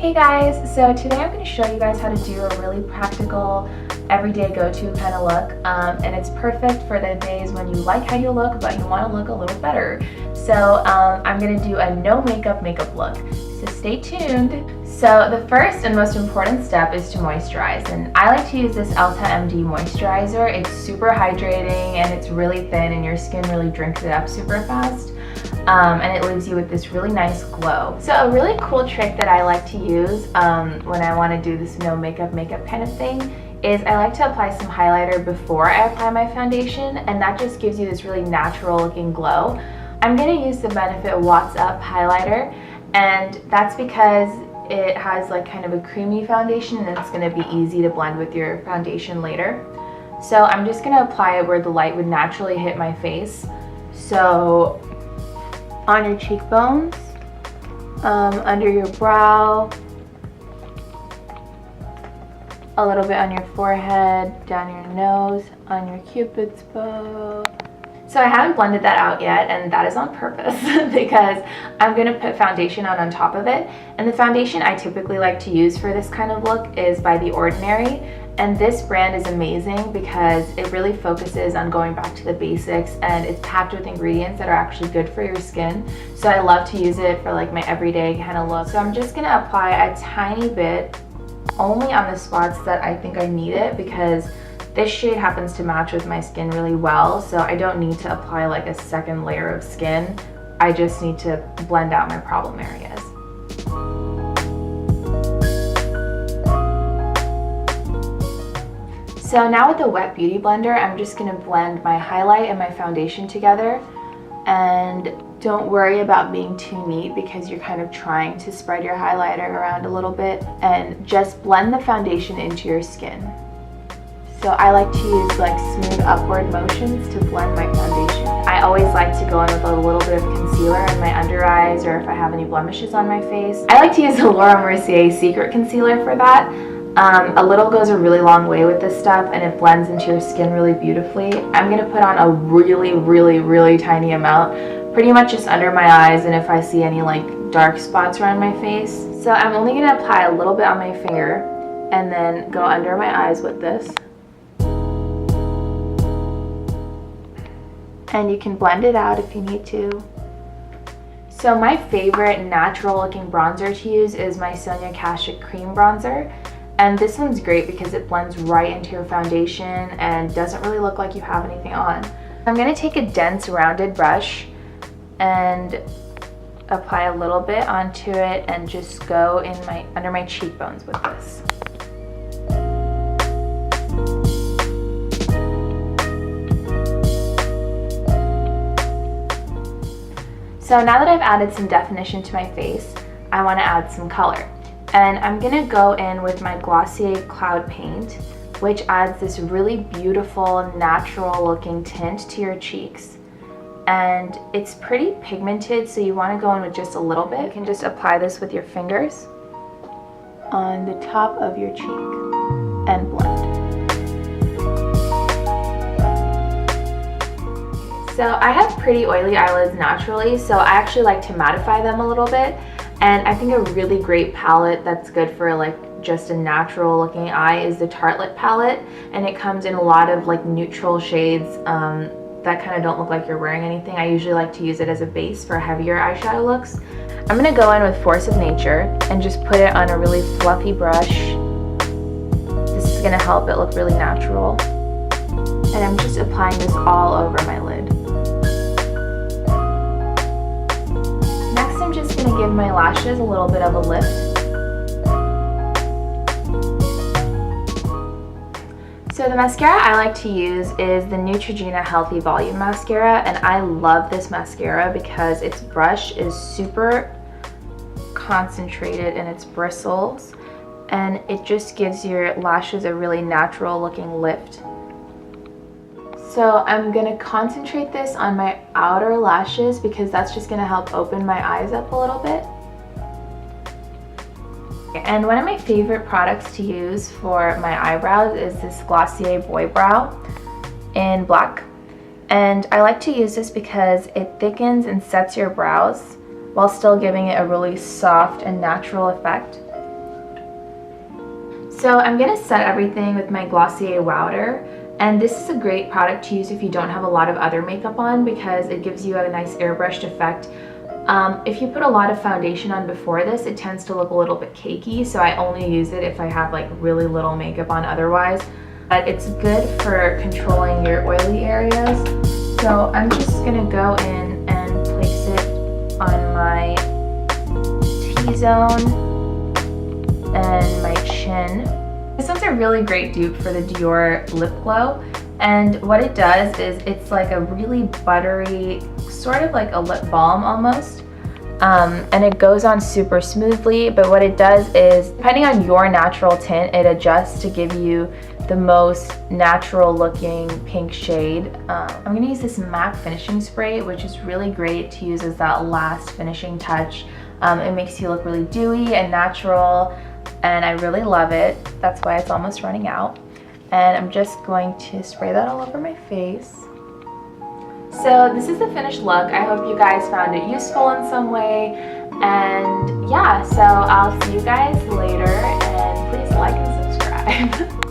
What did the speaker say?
Hey guys, so today I'm going to show you guys how to do a really practical everyday go-to kind of look, and it's perfect for the days when you like how you look but you want to look a little better. So I'm going to do a no makeup look, so stay tuned. So the first and most important step is to moisturize, and I like to use this Elta MD moisturizer. It's super hydrating and it's really thin and your skin really drinks it up super fast. And it leaves you with this really nice glow. So a really cool trick that I like to use when I want to do this no makeup kind of thing is I like to apply some highlighter before I apply my foundation, and that just gives you this really natural looking glow. I'm going to use the Benefit What's Up highlighter, and that's because it has like kind of a creamy foundation and it's going to be easy to blend with your foundation later. So I'm just going to apply it where the light would naturally hit my face. So on your cheekbones, under your brow, a little bit on your forehead, down your nose, on your cupid's bow. So I haven't blended that out yet, and that is on purpose because I'm going to put foundation on top of it. And the foundation I typically like to use for this kind of look is by The Ordinary. And this brand is amazing because it really focuses on going back to the basics, and it's packed with ingredients that are actually good for your skin. So I love to use it for like my everyday kind of look. So I'm just gonna apply a tiny bit only on the spots that I think I need it, because this shade happens to match with my skin really well. So I don't need to apply like a second layer of skin. I just need to blend out my problem areas. So now with the wet beauty blender, I'm just going to blend my highlight and my foundation together. And don't worry about being too neat because you're kind of trying to spread your highlighter around a little bit, and just blend the foundation into your skin. So I like to use like smooth upward motions to blend my foundation. I always like to go in with a little bit of concealer in my under eyes, or if I have any blemishes on my face. I like to use the Laura Mercier Secret Concealer for that. A little goes a really long way with this stuff, and it blends into your skin really beautifully. I'm going to put on a really tiny amount, pretty much just under my eyes, and if I see any like dark spots around my face. So I'm only going to apply a little bit on my finger and then go under my eyes with this. And you can blend it out if you need to. So my favorite natural looking bronzer to use is my Sonia Kashuk Cream Bronzer. And this one's great because it blends right into your foundation and doesn't really look like you have anything on. I'm going to take a dense rounded brush and apply a little bit onto it and just go in under my cheekbones with this. So now that I've added some definition to my face, I want to add some color. And I'm going to go in with my Glossier Cloud Paint, which adds this really beautiful, natural looking tint to your cheeks. And it's pretty pigmented, so you want to go in with just a little bit. You can just apply this with your fingers on the top of your cheek and blend. So I have pretty oily eyelids naturally, so I actually like to mattify them a little bit. And I think a really great palette that's good for like just a natural looking eye is the Tartelette palette, and it comes in a lot of like neutral shades that kind of don't look like you're wearing anything. I usually like to use it as a base for heavier eyeshadow looks. I'm going to go in with Force of Nature and just put it on a really fluffy brush. This is going to help it look really natural. And I'm just applying this all over my lid. I'm going to give my lashes a little bit of a lift. So the mascara I like to use is the Neutrogena Healthy Volume Mascara, and I love this mascara because its brush is super concentrated in its bristles, and it just gives your lashes a really natural looking lift. So I'm going to concentrate this on my outer lashes because that's just going to help open my eyes up a little bit. And one of my favorite products to use for my eyebrows is this Glossier Boy Brow in black. And I like to use this because it thickens and sets your brows while still giving it a really soft and natural effect. So I'm going to set everything with my Glossier Wowder, and this is a great product to use if you don't have a lot of other makeup on because it gives you a nice airbrushed effect. If you put a lot of foundation on before this, it tends to look a little bit cakey, so I only use it if I have like really little makeup on otherwise. But it's good for controlling your oily areas. So I'm just gonna go in and place it on my T-zone and my chin. This one's a really great dupe for the Dior Lip Glow. And what it does is it's like a really buttery, sort of like a lip balm almost. And it goes on super smoothly, but what it does is, depending on your natural tint, it adjusts to give you the most natural looking pink shade. I'm gonna use this MAC finishing spray, which is really great to use as that last finishing touch. It makes you look really dewy and natural, and I really love it. That's why it's almost running out. And I'm just going to spray that all over my face. So this is the finished look. I hope you guys found it useful in some way. And yeah, so I'll see you guys later, and please like and subscribe.